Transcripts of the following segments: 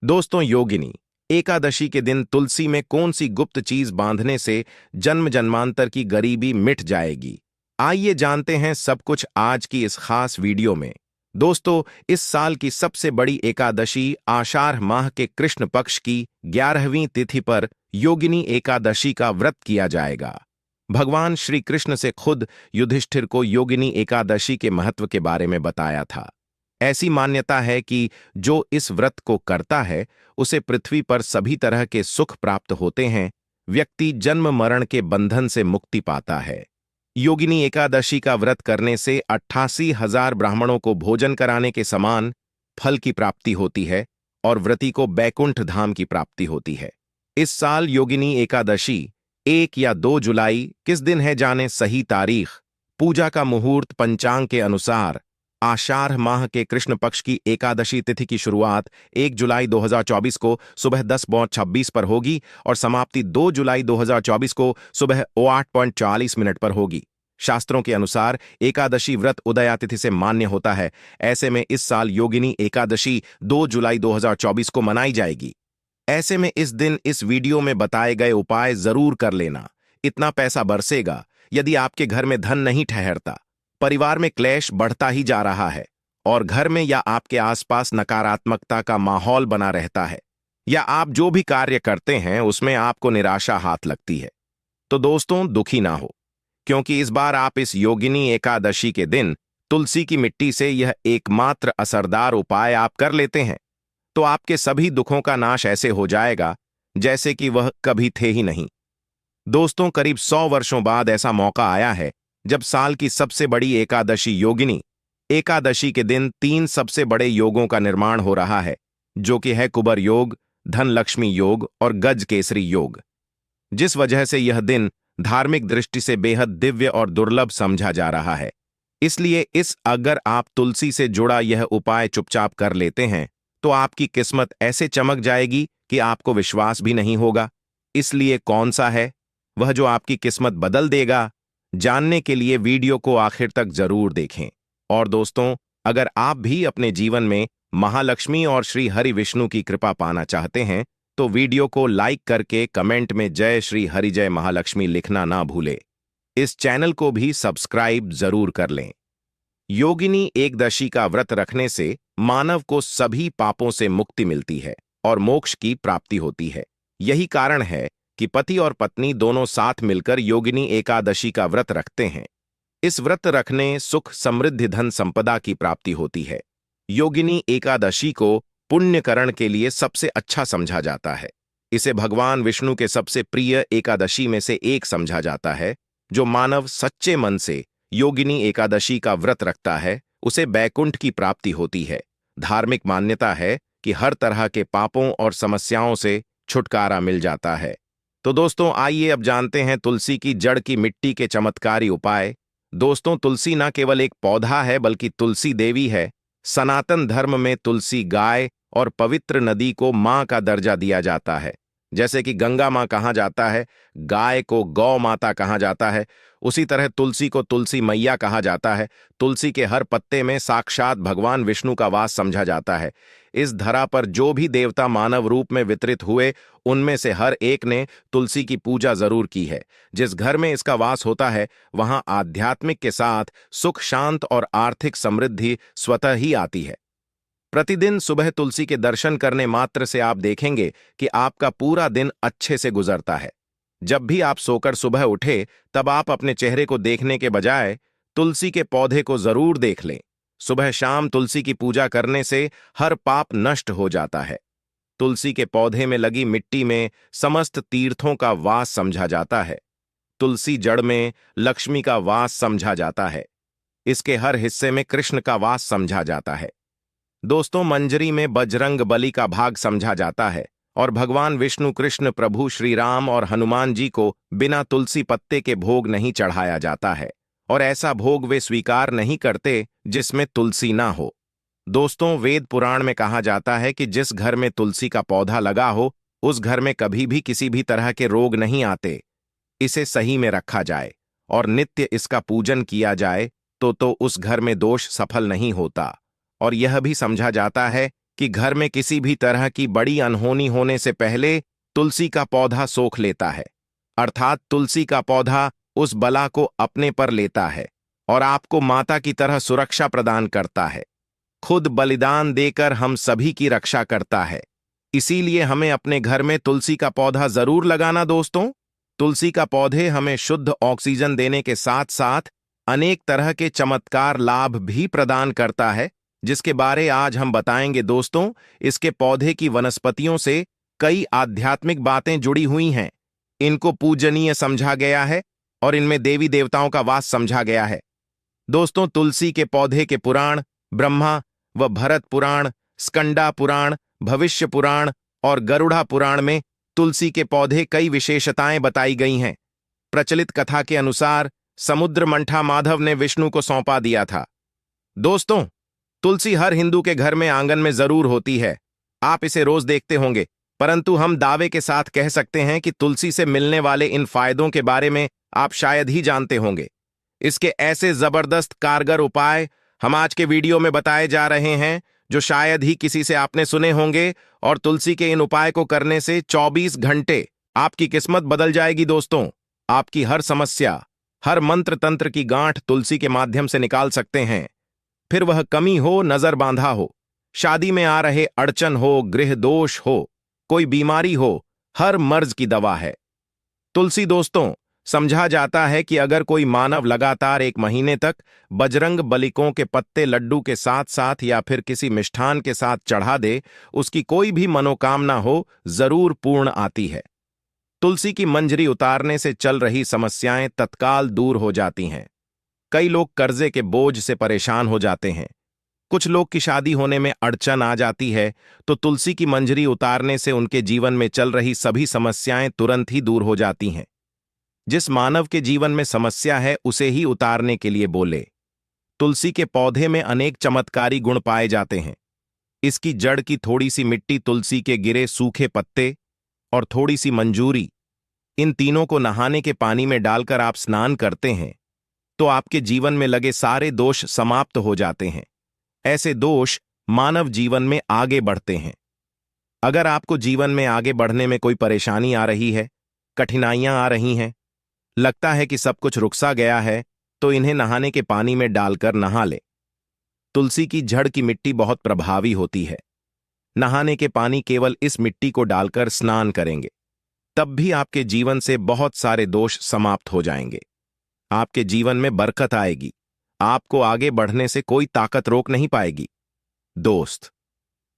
दोस्तों, योगिनी एकादशी के दिन तुलसी में कौन सी गुप्त चीज बांधने से जन्म जन्मांतर की गरीबी मिट जाएगी? आइए जानते हैं सब कुछ आज की इस खास वीडियो में। दोस्तों, इस साल की सबसे बड़ी एकादशी आषाढ़ माह के कृष्ण पक्ष की 11वीं तिथि पर योगिनी एकादशी का व्रत किया जाएगा। भगवान श्री कृष्ण से खुद युधिष्ठिर को योगिनी एकादशी के महत्व के बारे में बताया था। ऐसी मान्यता है कि जो इस व्रत को करता है उसे पृथ्वी पर सभी तरह के सुख प्राप्त होते हैं, व्यक्ति जन्म मरण के बंधन से मुक्ति पाता है। योगिनी एकादशी का व्रत करने से 88,000 ब्राह्मणों को भोजन कराने के समान फल की प्राप्ति होती है और व्रती को बैकुंठ धाम की प्राप्ति होती है। इस साल योगिनी एकादशी 1 या 2 जुलाई किस दिन है जाने सही तारीख। पूजा का मुहूर्त पंचांग के अनुसार आषाढ़ माह के कृष्ण पक्ष की एकादशी तिथि की शुरुआत 1 जुलाई 2024 को सुबह 10:26 पर होगी और समाप्ति 2 जुलाई 2024 को सुबह 8:40 पर होगी। शास्त्रों के अनुसार एकादशी व्रत उदया तिथि से मान्य होता है। ऐसे में इस साल योगिनी एकादशी 2 जुलाई 2024 को मनाई जाएगी। ऐसे में इस दिन इस वीडियो में बताए गए उपाय जरूर कर लेना। इतना पैसा बरसेगा। यदि आपके घर में धन नहीं ठहरता, परिवार में क्लेश बढ़ता ही जा रहा है और घर में या आपके आसपास नकारात्मकता का माहौल बना रहता है, या आप जो भी कार्य करते हैं उसमें आपको निराशा हाथ लगती है, तो दोस्तों दुखी ना हो, क्योंकि इस बार आप इस योगिनी एकादशी के दिन तुलसी की मिट्टी से यह एकमात्र असरदार उपाय आप कर लेते हैं तो आपके सभी दुखों का नाश ऐसे हो जाएगा जैसे कि वह कभी थे ही नहीं। दोस्तों, करीब 100 वर्षों बाद ऐसा मौका आया है जब साल की सबसे बड़ी एकादशी योगिनी एकादशी के दिन 3 सबसे बड़े योगों का निर्माण हो रहा है, जो कि है कुबर योग, धन लक्ष्मी योग और गज केसरी योग। जिस वजह से यह दिन धार्मिक दृष्टि से बेहद दिव्य और दुर्लभ समझा जा रहा है। इसलिए अगर आप तुलसी से जुड़ा यह उपाय चुपचाप कर लेते हैं तो आपकी किस्मत ऐसे चमक जाएगी कि आपको विश्वास भी नहीं होगा। इसलिए कौन सा है वह जो आपकी किस्मत बदल देगा? जानने के लिए वीडियो को आखिर तक जरूर देखें। और दोस्तों, अगर आप भी अपने जीवन में महालक्ष्मी और श्री हरि विष्णु की कृपा पाना चाहते हैं तो वीडियो को लाइक करके कमेंट में जय श्री हरि जय महालक्ष्मी लिखना ना भूले। इस चैनल को भी सब्सक्राइब जरूर कर लें। योगिनी एकदशी का व्रत रखने से मानव को सभी पापों से मुक्ति मिलती है और मोक्ष की प्राप्ति होती है। यही कारण है कि पति और पत्नी दोनों साथ मिलकर योगिनी एकादशी का व्रत रखते हैं। इस व्रत रखने सुख, समृद्धि, धन संपदा की प्राप्ति होती है। योगिनी एकादशी को पुण्यकरण के लिए सबसे अच्छा समझा जाता है। इसे भगवान विष्णु के सबसे प्रिय एकादशी में से एक समझा जाता है। जो मानव सच्चे मन से योगिनी एकादशी का व्रत रखता है उसे बैकुंठ की प्राप्ति होती है। धार्मिक मान्यता है कि हर तरह के पापों और समस्याओं से छुटकारा मिल जाता है। तो दोस्तों, आइए अब जानते हैं तुलसी की जड़ की मिट्टी के चमत्कारी उपाय। दोस्तों, तुलसी न केवल एक पौधा है बल्कि तुलसी देवी है। सनातन धर्म में तुलसी गाय और पवित्र नदी को मां का दर्जा दिया जाता है। जैसे कि गंगा मां कहा जाता है, गाय को गौ माता कहा जाता है, उसी तरह तुलसी को तुलसी मैया कहा जाता है। तुलसी के हर पत्ते में साक्षात भगवान विष्णु का वास समझा जाता है। इस धरा पर जो भी देवता मानव रूप में वितरित हुए उनमें से हर एक ने तुलसी की पूजा जरूर की है। जिस घर में इसका वास होता है वहां आध्यात्मिक के साथ सुख, शांत और आर्थिक समृद्धि स्वतः ही आती है। प्रतिदिन सुबह तुलसी के दर्शन करने मात्र से आप देखेंगे कि आपका पूरा दिन अच्छे से गुजरता है। जब भी आप सोकर सुबह उठे तब आप अपने चेहरे को देखने के बजाय तुलसी के पौधे को जरूर देख लें। सुबह शाम तुलसी की पूजा करने से हर पाप नष्ट हो जाता है। तुलसी के पौधे में लगी मिट्टी में समस्त तीर्थों का वास समझा जाता है। तुलसी जड़ में लक्ष्मी का वास समझा जाता है। इसके हर हिस्से में कृष्ण का वास समझा जाता है। दोस्तों, मंजरी में बजरंग बली का भाग समझा जाता है और भगवान विष्णु, कृष्ण, प्रभु श्री राम और हनुमान जी को बिना तुलसी पत्ते के भोग नहीं चढ़ाया जाता है और ऐसा भोग वे स्वीकार नहीं करते जिसमें तुलसी ना हो। दोस्तों, वेद पुराण में कहा जाता है कि जिस घर में तुलसी का पौधा लगा हो उस घर में कभी भी किसी भी तरह के रोग नहीं आते। इसे सही में रखा जाए और नित्य इसका पूजन किया जाए तो उस घर में दोष सफल नहीं होता। और यह भी समझा जाता है कि घर में किसी भी तरह की बड़ी अनहोनी होने से पहले तुलसी का पौधा सोख लेता है, अर्थात तुलसी का पौधा उस बला को अपने पर लेता है और आपको माता की तरह सुरक्षा प्रदान करता है। खुद बलिदान देकर हम सभी की रक्षा करता है। इसीलिए हमें अपने घर में तुलसी का पौधा जरूर लगाना दोस्तों। तुलसी का पौधे हमें शुद्ध ऑक्सीजन देने के साथ साथ अनेक तरह के चमत्कार लाभ भी प्रदान करता है, जिसके बारे आज हम बताएंगे दोस्तों। इसके पौधे की वनस्पतियों से कई आध्यात्मिक बातें जुड़ी हुई हैं। इनको पूजनीय समझा गया है और इनमें देवी देवताओं का वास समझा गया है। दोस्तों, तुलसी के पौधे के पुराण ब्रह्मा व भरत पुराण, स्कंदा पुराण, भविष्य पुराण और गरुड़ा पुराण में तुलसी के पौधे कई विशेषताएं बताई गई हैं। प्रचलित कथा के अनुसार समुद्र मंठा माधव ने विष्णु को सौंपा दिया था। दोस्तों, तुलसी हर हिंदू के घर में आंगन में जरूर होती है। आप इसे रोज देखते होंगे, परंतु हम दावे के साथ कह सकते हैं कि तुलसी से मिलने वाले इन फायदों के बारे में आप शायद ही जानते होंगे। इसके ऐसे जबरदस्त कारगर उपाय हम आज के वीडियो में बताए जा रहे हैं जो शायद ही किसी से आपने सुने होंगे, और तुलसी के इन उपाय को करने से 24 घंटे आपकी किस्मत बदल जाएगी दोस्तों। आपकी हर समस्या, हर मंत्र तंत्र की गांठ तुलसी के माध्यम से निकाल सकते हैं। फिर वह कमी हो, नजर बांधा हो, शादी में आ रहे अड़चन हो, गृह दोष हो, कोई बीमारी हो, हर मर्ज की दवा है तुलसी दोस्तों। समझा जाता है कि अगर कोई मानव लगातार 1 महीने तक बजरंग बलिकों के पत्ते लड्डू के साथ साथ या फिर किसी मिष्ठान के साथ चढ़ा दे, उसकी कोई भी मनोकामना हो जरूर पूर्ण आती है। तुलसी की मंजरी उतारने से चल रही समस्याएं तत्काल दूर हो जाती हैं। कई लोग कर्जे के बोझ से परेशान हो जाते हैं। कुछ लोग की शादी होने में अड़चन आ जाती है, तो तुलसी की मंजरी उतारने से उनके जीवन में चल रही सभी समस्याएं तुरंत ही दूर हो जाती हैं। जिस मानव के जीवन में समस्या है उसे ही उतारने के लिए बोले। तुलसी के पौधे में अनेक चमत्कारी गुण पाए जाते हैं। इसकी जड़ की थोड़ी सी मिट्टी, तुलसी के गिरे सूखे पत्ते और थोड़ी सी मंजूरी, इन तीनों को नहाने के पानी में डालकर आप स्नान करते हैं तो आपके जीवन में लगे सारे दोष समाप्त हो जाते हैं। ऐसे दोष मानव जीवन में आगे बढ़ते हैं। अगर आपको जीवन में आगे बढ़ने में कोई परेशानी आ रही है, कठिनाइयां आ रही हैं, लगता है कि सब कुछ रुकसा गया है, तो इन्हें नहाने के पानी में डालकर नहा ले। तुलसी की जड़ की मिट्टी बहुत प्रभावी होती है। नहाने के पानी केवल इस मिट्टी को डालकर स्नान करेंगे, तब भी आपके जीवन से बहुत सारे दोष समाप्त हो जाएंगे। आपके जीवन में बरकत आएगी। आपको आगे बढ़ने से कोई ताकत रोक नहीं पाएगी। दोस्त,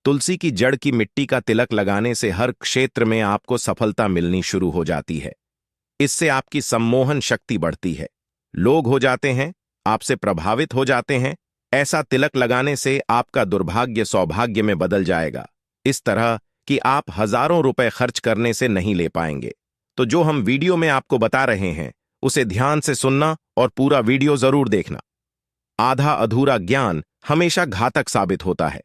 तुलसी की जड़ की मिट्टी का तिलक लगाने से हर क्षेत्र में आपको सफलता मिलनी शुरू हो जाती है। इससे आपकी सम्मोहन शक्ति बढ़ती है। लोग हो जाते हैं, आपसे प्रभावित हो जाते हैं। ऐसा तिलक लगाने से आपका दुर्भाग्य सौभाग्य में बदल जाएगा, इस तरह कि आप हजारों रुपए खर्च करने से नहीं ले पाएंगे। तो जो हम वीडियो में आपको बता रहे हैं उसे ध्यान से सुनना और पूरा वीडियो जरूर देखना। आधा अधूरा ज्ञान हमेशा घातक साबित होता है।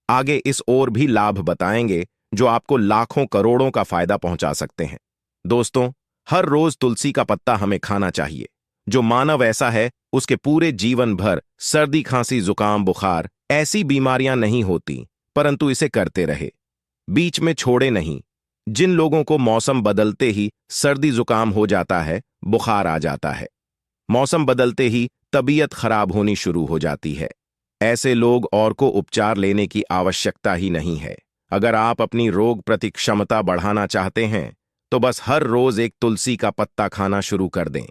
आगे इस ओर भी लाभ बताएंगे जो आपको लाखों करोड़ों का फायदा पहुंचा सकते हैं। दोस्तों, हर रोज तुलसी का पत्ता हमें खाना चाहिए। जो मानव ऐसा है उसके पूरे जीवन भर सर्दी, खांसी, जुकाम, बुखार ऐसी बीमारियां नहीं होती, परंतु इसे करते रहे, बीच में छोड़े नहीं। जिन लोगों को मौसम बदलते ही सर्दी जुकाम हो जाता है, बुखार आ जाता है, मौसम बदलते ही तबीयत खराब होनी शुरू हो जाती है, ऐसे लोग और को उपचार लेने की आवश्यकता ही नहीं है। अगर आप अपनी रोग प्रतिक्षमता बढ़ाना चाहते हैं तो बस हर रोज एक तुलसी का पत्ता खाना शुरू कर दें।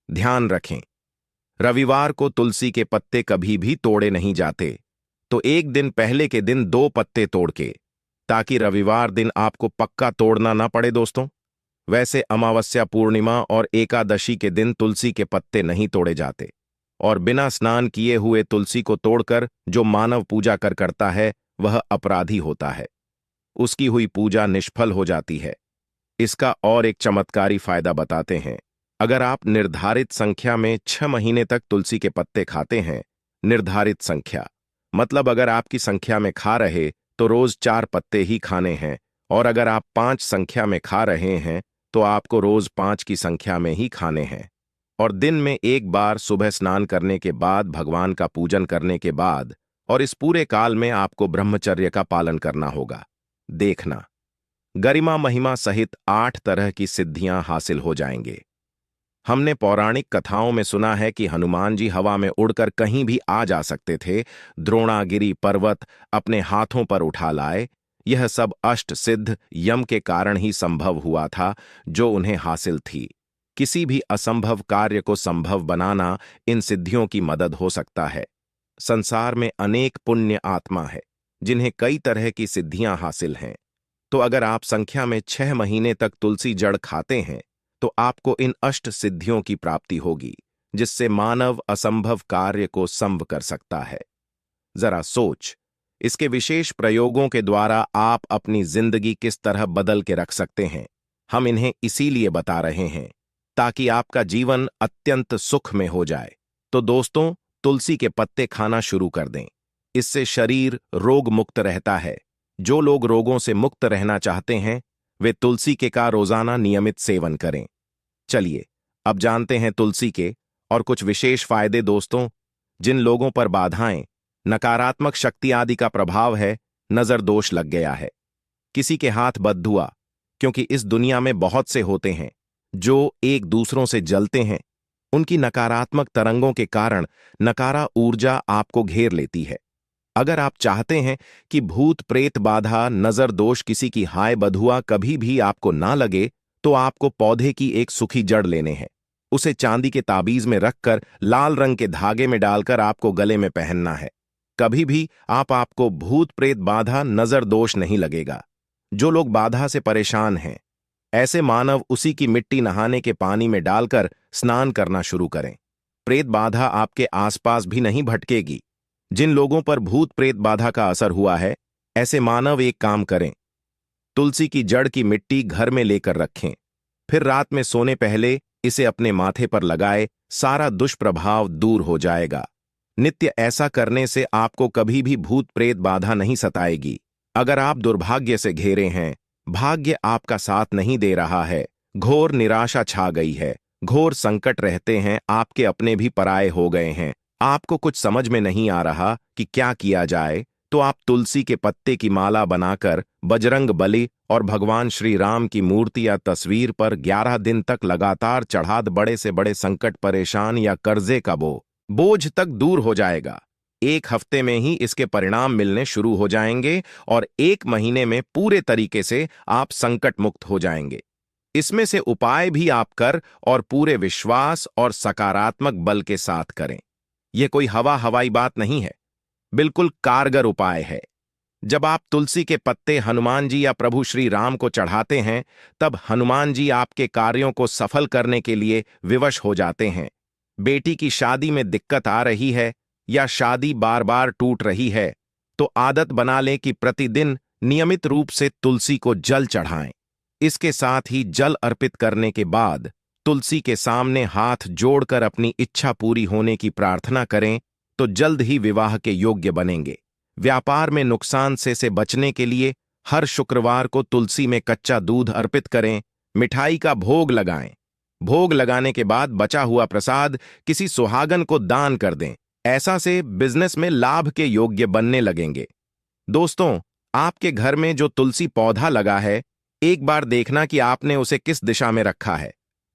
ध्यान रखें, रविवार को तुलसी के पत्ते कभी भी तोड़े नहीं जाते, तो एक दिन पहले के दिन 2 पत्ते तोड़ के, ताकि रविवार दिन आपको पक्का तोड़ना ना पड़े दोस्तों। वैसे अमावस्या, पूर्णिमा और एकादशी के दिन तुलसी के पत्ते नहीं तोड़े जाते, और बिना स्नान किए हुए तुलसी को तोड़कर जो मानव पूजा करता है वह अपराधी होता है। उसकी हुई पूजा निष्फल हो जाती है। इसका और एक चमत्कारी फायदा बताते हैं। अगर आप निर्धारित संख्या में 6 महीने तक तुलसी के पत्ते खाते हैं, निर्धारित संख्या मतलब अगर आपकी संख्या में खा रहे तो रोज 4 पत्ते ही खाने हैं, और अगर आप 5 संख्या में खा रहे हैं तो आपको रोज 5 की संख्या में ही खाने हैं। और दिन में एक बार सुबह स्नान करने के बाद, भगवान का पूजन करने के बाद और इस पूरे काल में आपको ब्रह्मचर्य का पालन करना होगा। देखना, गरिमा महिमा सहित 8 तरह की सिद्धियां हासिल हो जाएंगे। हमने पौराणिक कथाओं में सुना है कि हनुमान जी हवा में उड़कर कहीं भी आ जा सकते थे, द्रोणागिरी पर्वत अपने हाथों पर उठा लाए। यह सब अष्ट सिद्ध यम के कारण ही संभव हुआ था, जो उन्हें हासिल थी। किसी भी असंभव कार्य को संभव बनाना इन सिद्धियों की मदद हो सकता है। संसार में अनेक पुण्य आत्मा है जिन्हें कई तरह की सिद्धियां हासिल हैं। तो अगर आप संख्या में 6 महीने तक तुलसी जड़ खाते हैं तो आपको इन अष्ट सिद्धियों की प्राप्ति होगी, जिससे मानव असंभव कार्य को संभव कर सकता है। जरा सोच, इसके विशेष प्रयोगों के द्वारा आप अपनी जिंदगी किस तरह बदल के रख सकते हैं। हम इन्हें इसीलिए बता रहे हैं ताकि आपका जीवन अत्यंत सुख में हो जाए। तो दोस्तों, तुलसी के पत्ते खाना शुरू कर दें। इससे शरीर रोग मुक्त रहता है। जो लोग रोगों से मुक्त रहना चाहते हैं वे तुलसी के का रोजाना नियमित सेवन करें। चलिए अब जानते हैं तुलसी के और कुछ विशेष फायदे। दोस्तों, जिन लोगों पर बाधाएं, नकारात्मक शक्ति आदि का प्रभाव है, नजर दोष लग गया है, किसी के हाथ बद्दुआ, क्योंकि इस दुनिया में बहुत से होते हैं जो एक दूसरों से जलते हैं, उनकी नकारात्मक तरंगों के कारण नकारा ऊर्जा आपको घेर लेती है। अगर आप चाहते हैं कि भूत प्रेत बाधा नजर दोष किसी की हाय बधुआ कभी भी आपको ना लगे, तो आपको पौधे की एक सूखी जड़ लेने हैं। उसे चांदी के ताबीज में रखकर लाल रंग के धागे में डालकर आपको गले में पहनना है। कभी भी आपको भूत प्रेत बाधा नजर दोष नहीं लगेगा। जो लोग बाधा से परेशान हैं, ऐसे मानव उसी की मिट्टी नहाने के पानी में डालकर स्नान करना शुरू करें। प्रेत बाधा आपके आसपास भी नहीं भटकेगी। जिन लोगों पर भूत प्रेत बाधा का असर हुआ है, ऐसे मानव एक काम करें, तुलसी की जड़ की मिट्टी घर में लेकर रखें, फिर रात में सोने पहले इसे अपने माथे पर लगाए, सारा दुष्प्रभाव दूर हो जाएगा। नित्य ऐसा करने से आपको कभी भी भूत प्रेत बाधा नहीं सताएगी। अगर आप दुर्भाग्य से घिरे हैं, भाग्य आपका साथ नहीं दे रहा है, घोर निराशा छा गई है, घोर संकट रहते हैं, आपके अपने भी पराये हो गए हैं, आपको कुछ समझ में नहीं आ रहा कि क्या किया जाए, तो आप तुलसी के पत्ते की माला बनाकर बजरंग बली और भगवान श्री राम की मूर्ति या तस्वीर पर 11 दिन तक लगातार चढ़ा दे। बड़े से बड़े संकट, परेशान या कर्जे का बोझ तक दूर हो जाएगा। 1 हफ्ते में ही इसके परिणाम मिलने शुरू हो जाएंगे और 1 महीने में पूरे तरीके से आप संकट मुक्त हो जाएंगे। इसमें से उपाय भी आप कर और पूरे विश्वास और सकारात्मक बल के साथ करें। यह कोई हवाई बात नहीं है, बिल्कुल कारगर उपाय है। जब आप तुलसी के पत्ते हनुमान जी या प्रभु श्री राम को चढ़ाते हैं, तब हनुमान जी आपके कार्यों को सफल करने के लिए विवश हो जाते हैं। बेटी की शादी में दिक्कत आ रही है या शादी बार बार टूट रही है, तो आदत बना लें कि प्रतिदिन नियमित रूप से तुलसी को जल चढ़ाएं। इसके साथ ही जल अर्पित करने के बाद तुलसी के सामने हाथ जोड़कर अपनी इच्छा पूरी होने की प्रार्थना करें, तो जल्द ही विवाह के योग्य बनेंगे। व्यापार में नुकसान से बचने के लिए हर शुक्रवार को तुलसी में कच्चा दूध अर्पित करें, मिठाई का भोग लगाएं। भोग लगाने के बाद बचा हुआ प्रसाद किसी सुहागन को दान कर दें। ऐसा से बिजनेस में लाभ के योग्य बनने लगेंगे। दोस्तों, आपके घर में जो तुलसी पौधा लगा है, एक बार देखना कि आपने उसे किस दिशा में रखा है।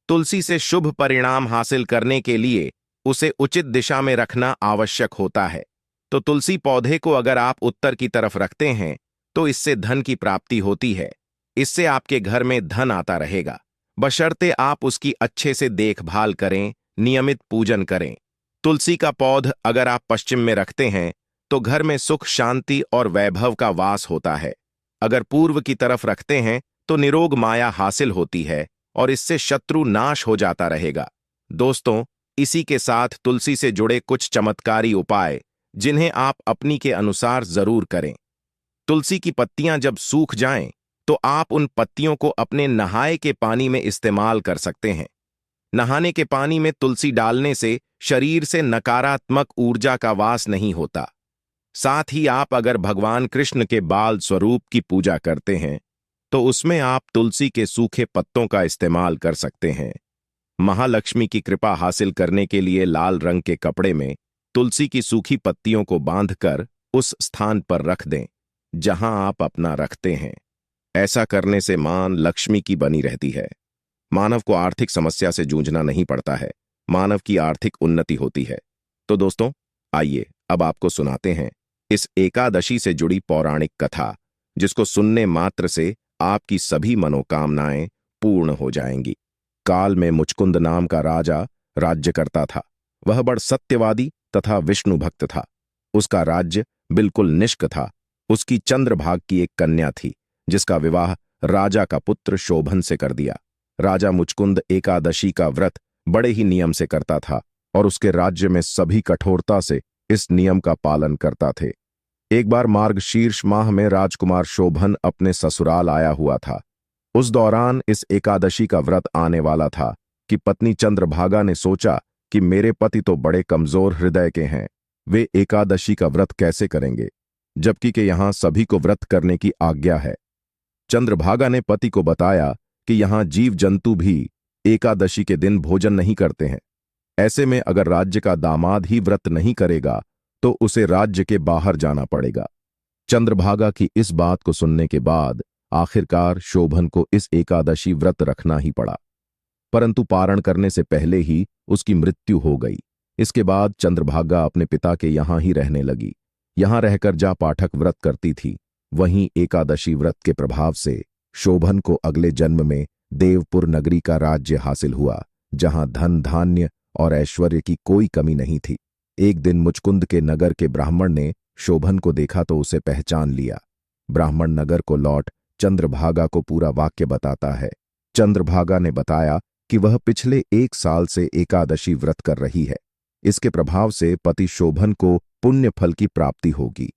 तुलसी से शुभ परिणाम हासिल करने के लिए उसे उचित दिशा में रखना आवश्यक होता है। तो तुलसी पौधे को अगर आप उत्तर की तरफ रखते हैं, तो इससे धन की प्राप्ति होती है। इससे आपके घर में धन आता रहेगा, बशर्ते आप उसकी अच्छे से देखभाल करें, नियमित पूजन करें। तुलसी का पौध अगर आप पश्चिम में रखते हैं, तो घर में सुख, शांति और वैभव का वास होता है। अगर पूर्व की तरफ रखते हैं, तो निरोग माया हासिल होती है और इससे शत्रु नाश हो जाता रहेगा। दोस्तों, इसी के साथ तुलसी से जुड़े कुछ चमत्कारी उपाय, जिन्हें आप अपनी के अनुसार जरूर करें। तुलसी की पत्तियां जब सूख जाएं, तो आप उन पत्तियों को अपने नहाए के पानी में इस्तेमाल कर सकते हैं। नहाने के पानी में तुलसी डालने से शरीर से नकारात्मक ऊर्जा का वास नहीं होता। साथ ही आप अगर भगवान कृष्ण के बाल स्वरूप की पूजा करते हैं, तो उसमें आप तुलसी के सूखे पत्तों का इस्तेमाल कर सकते हैं। महालक्ष्मी की कृपा हासिल करने के लिए लाल रंग के कपड़े में तुलसी की सूखी पत्तियों को बांधकर उस स्थान पर रख दें जहां आप अपना रखते हैं। ऐसा करने से मान लक्ष्मी की बनी रहती है। मानव को आर्थिक समस्या से जूझना नहीं पड़ता है, मानव की आर्थिक उन्नति होती है। तो दोस्तों, आइए अब आपको सुनाते हैं इस एकादशी से जुड़ी पौराणिक कथा, जिसको सुनने मात्र से आपकी सभी मनोकामनाएं पूर्ण हो जाएंगी। काल में मुचकुंद नाम का राजा राज्य करता था। वह बड़ सत्यवादी तथा विष्णु भक्त था। उसका राज्य बिल्कुल निष्क था। उसकी चंद्रभाग की एक कन्या थी, जिसका विवाह राजा का पुत्र शोभन से कर दिया। राजा मुचकुंद एकादशी का व्रत बड़े ही नियम से करता था और उसके राज्य में सभी कठोरता से इस नियम का पालन करता थे। एक बार मार्गशीर्ष माह में राजकुमार शोभन अपने ससुराल आया हुआ था। उस दौरान इस एकादशी का व्रत आने वाला था कि पत्नी चंद्रभागा ने सोचा कि मेरे पति तो बड़े कमजोर हृदय के हैं, वे एकादशी का व्रत कैसे करेंगे, जबकि कि यहां सभी को व्रत करने की आज्ञा है। चंद्रभागा ने पति को बताया कि यहां जीव जंतु भी एकादशी के दिन भोजन नहीं करते हैं। ऐसे में अगर राज्य का दामाद ही व्रत नहीं करेगा तो उसे राज्य के बाहर जाना पड़ेगा। चंद्रभागा की इस बात को सुनने के बाद आखिरकार शोभन को इस एकादशी व्रत रखना ही पड़ा, परंतु पारण करने से पहले ही उसकी मृत्यु हो गई। इसके बाद चंद्रभागा अपने पिता के यहां ही रहने लगी। यहां रहकर जा पाठक व्रत करती थी। वहीं एकादशी व्रत के प्रभाव से शोभन को अगले जन्म में देवपुर नगरी का राज्य हासिल हुआ, जहां धन धान्य और ऐश्वर्य की कोई कमी नहीं थी। एक दिन मुचकुंद के नगर के ब्राह्मण ने शोभन को देखा तो उसे पहचान लिया। ब्राह्मण नगर को लौट चंद्रभागा को पूरा वाक्य बताता है। चंद्रभागा ने बताया कि वह पिछले 1 साल से एकादशी व्रत कर रही है। इसके प्रभाव से पति शोभन को पुण्य फल की प्राप्ति होगी।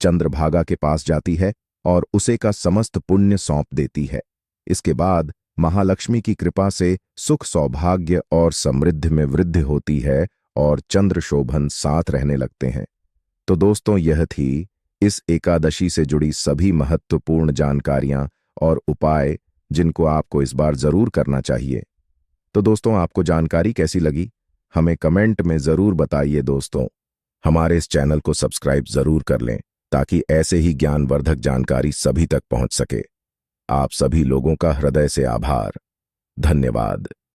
चंद्रभागा के पास जाती है और उसे का समस्त पुण्य सौंप देती है। इसके बाद महालक्ष्मी की कृपा से सुख सौभाग्य और समृद्धि में वृद्धि होती है और चंद्र शोभन साथ रहने लगते हैं। तो दोस्तों, यह थी इस एकादशी से जुड़ी सभी महत्वपूर्ण जानकारियां और उपाय, जिनको आपको इस बार जरूर करना चाहिए। तो दोस्तों, आपको जानकारी कैसी लगी हमें कमेंट में जरूर बताइए। दोस्तों, हमारे इस चैनल को सब्सक्राइब जरूर कर लें ताकि ऐसे ही ज्ञानवर्धक जानकारी सभी तक पहुंच सके। आप सभी लोगों का हृदय से आभार। धन्यवाद।